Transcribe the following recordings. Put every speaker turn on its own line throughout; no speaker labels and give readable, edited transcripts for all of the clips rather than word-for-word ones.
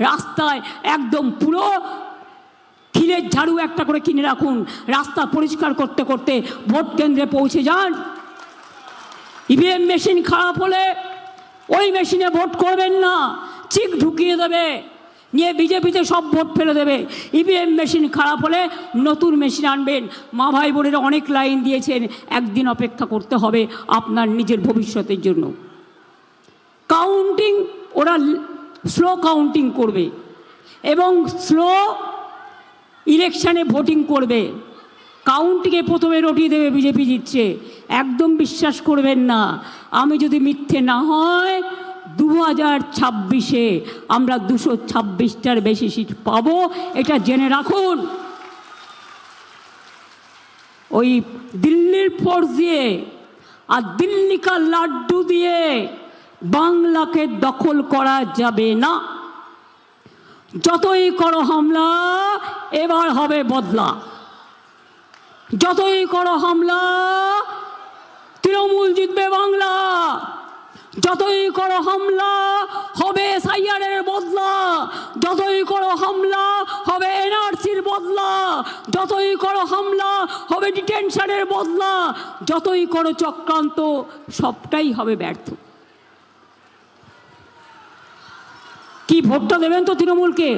রাস্তায় একদম পুরো খিলের ঝাড়ু একটা করে কিনে রাখুন, রাস্তা পরিষ্কার করতে করতে ভোট কেন্দ্রে পৌঁছে যান। ইভিএম মেশিন খারাপ হলে ওই মেশিনে ভোট করবেন না, চিক ঢুকিয়ে দেবে, নিয়ে বিজেপিতে সব ভোট ফেলে দেবে। ইভিএম মেশিন খারাপ হলে নতুন মেশিন আনবেন। মা ভাই বোনেরা অনেক লাইন দিয়েছেন, একদিন অপেক্ষা করতে হবে আপনার নিজের ভবিষ্যতের জন্য। কাউন্টিং ওরা স্লো কাউন্টিং করবে এবং স্লো ইলেকশানে ভোটিং করবে। কাউন্টিংয়ে প্রথমে রটিয়ে দেবে বিজেপি জিতছে। একদম বিশ্বাস করবেন না। আমি যদি মিথ্যে না হয় 2026-এ আমরা 226টার বেশি সিট পাবো, এটা জেনে রাখুন। ওই দিল্লির ফোর্স দিয়ে আর দিল্লি কা লাড্ডু দিয়ে বাংলাকে দখল করা যাবে না। যতই করো হামলা, এবার হবে বদলা। যতই করো হামলা, তৃণমূল জিতবে বাংলা। যতই করো হামলা, হবে এসআইআরের বদলা। যতই করো হামলা, হবে এনআরসির বদলা। যতই করো হামলা, হবে ডিটেনশনের বদলা। যতই করো চক্রান্ত, সবটাই হবে ব্যর্থ। কি ভোটটা দেবেন তো তৃণমূলকে?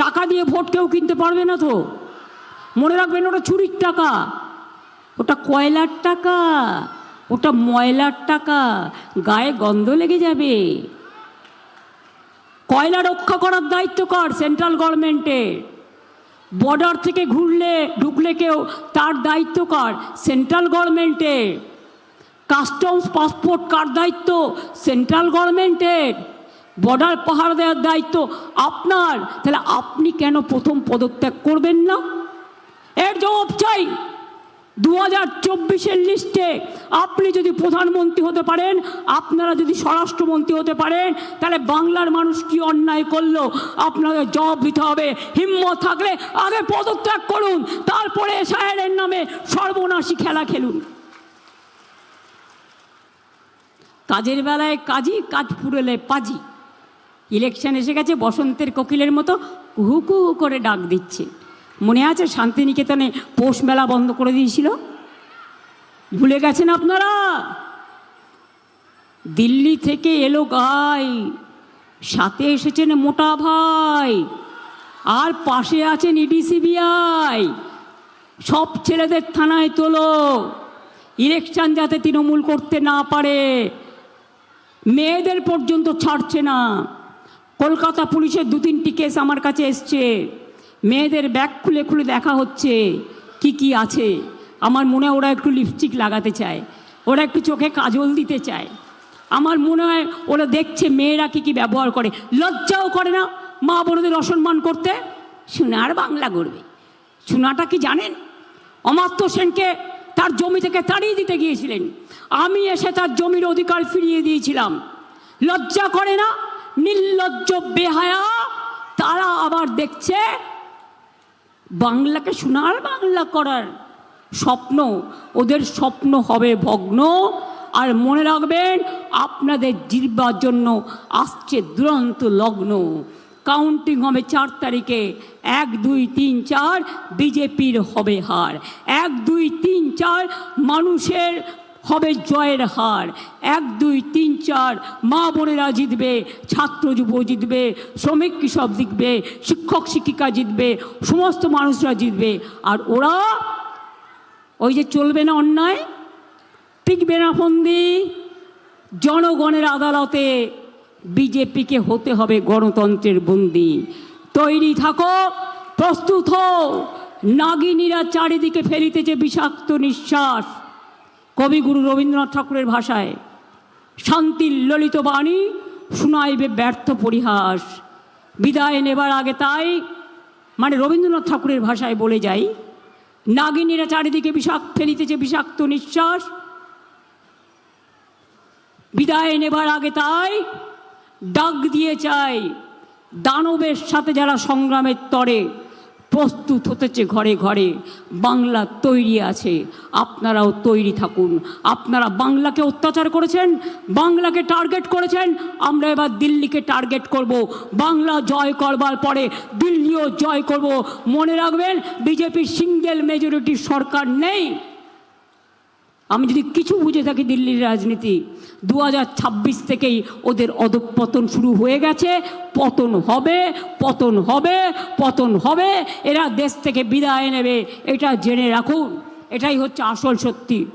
টাকা দিয়ে ভোট কেউ কিনতে পারবে না তো। মনে রাখবেন, ওটা চুরির টাকা, ওটা কয়লার টাকা, ওটা ময়লার টাকা, গায়ে গন্ধ লেগে যাবে। কয়লা রক্ষা করার দায়িত্ব কার? সেন্ট্রাল গভর্নমেন্টের। বর্ডার থেকে ঢুকলে কেউ, তার দায়িত্ব কার? সেন্ট্রাল গভর্নমেন্টের। কাস্টমস পাসপোর্ট কার দায়িত্ব? সেন্ট্রাল গভর্নমেন্টের। বর্ডার পাহাড় দেওয়ার দায়িত্ব আপনার। তাহলে আপনি কেন প্রথম পদত্যাগ করবেন না? এর জবাব চাই। 2024-এর লিস্টে আপনি যদি প্রধানমন্ত্রী হতে পারেন, আপনারা যদি স্বরাষ্ট্রমন্ত্রী হতে পারেন, তাহলে বাংলার মানুষ কি অন্যায় করলো আপনাদের জবাব দিতে হবে। হিম্মত থাকলে আগে পদত্যাগ করুন, তারপরে এসআইআরের নামে সর্বনাশী খেলা খেলুন। কাজের বেলায় কাজী, কাজ ফুরলে পাজি। ইলেকশন এসে গেছে, বসন্তের কোকিলের মতো কুহু কুহু করে ডাক দিচ্ছে। মনে আছে শান্তিনিকেতনে পৌষ মেলা বন্ধ করে দিয়েছিল? ভুলে গেছেন আপনারা? দিল্লি থেকে এলো গাই, সাথে এসেছেন মোটা ভাই, আর পাশে আছেন ইডি সিবিআই। সব ছেলেদের থানায় তোলো, ইলেকশন যাতে তৃণমূল করতে না পারে। মেয়েদের পর্যন্ত ছাড়ছে না। কলকাতা পুলিশের 2-3টি কেস আমার কাছে এসছে। মেয়েদের ব্যাগ খুলে খুলে দেখা হচ্ছে কি কি আছে। আমার মনে হয় ওরা একটু লিপস্টিক লাগাতে চায়, ওরা একটু চোখে কাজল দিতে চায়। আমার মনে হয় ওরা দেখছে মেয়েরা কি কি ব্যবহার করে। লজ্জাও করে না মা বোনদের অসম্মান করতে? সোনার বাংলা গড়বে। সোনাটা কি জানেন? অমাত্য সেনকে তার জমি থেকে তাড়িয়ে দিতে গিয়েছিলেন, আমি এসে তার জমির অধিকার ফিরিয়ে দিয়েছিলাম। লজ্জা করে না? নির্লজ্জ বেহায়া। তারা আবার দেখছে বাংলাকে সোনার বাংলা করার স্বপ্ন। ওদের স্বপ্ন হবে ভগ্ন। আর মনে রাখবেন, আপনাদের জিতবার জন্য আসছে দুরন্ত লগ্ন। কাউন্টিং হবে 4 তারিখে। 1, 2, 3, 4 বিজেপির হবে হার। 1, 2, 3, 4 মানুষের হবে জয়ের হার। 1, 2, 3, 4 মা বোনেরা জিতবে, ছাত্র যুব জিতবে, শ্রমিক কৃষক জিতবে, শিক্ষক শিক্ষিকা জিতবে, সমস্ত মানুষরা জিতবে। আর ওরা ওই যে চলবে না অন্যায়, টিকবে না ফন্দি। জনগণের আদালতে বিজেপিকে হতে হবে গণতন্ত্রের বন্দী। তৈরি থাকো, প্রস্তুত হও। নাগিনীরা চারিদিকে ফেলিতেছে বিষাক্ত নিঃশ্বাস। কবিগুরু রবীন্দ্রনাথ ঠাকুরের ভাষায়, শান্তির ললিত বাণী শুনাইবে ব্যর্থ পরিহাস। বিদায় নেবার আগে তাই, মানে রবীন্দ্রনাথ ঠাকুরের ভাষায় বলে যাই, নাগিনীরা চারিদিকে ফেলিতেছে বিষাক্ত নিঃশ্বাস। বিদায় নেবার আগে তাই ডাক দিয়ে চাই, দানবের সাথে যারা সংগ্রামের তরে প্রস্তুত হতেছে ঘরে ঘরে। বাংলা তৈরি আছে, আপনারাও তৈরি থাকুন। আপনারা বাংলাকে অত্যাচার করেছেন, বাংলাকে টার্গেট করেছেন, আমরা এবার দিল্লিকে টার্গেট করব। বাংলা জয় করবার পরে দিল্লিও জয় করব। মনে রাখবেন, বিজেপির সিঙ্গেল মেজরিটির সরকার নেই। আমি যদি কিছু বুঝে থাকি দিল্লির রাজনীতি, 2026 থেকেই ওদের অধঃপতন শুরু হয়ে গেছে। পতন হবে, পতন হবে, পতন হবে। এরা দেশ থেকে বিদায় নেবে, এটা জেনে রাখুন। এটাই হচ্ছে আসল সত্যি।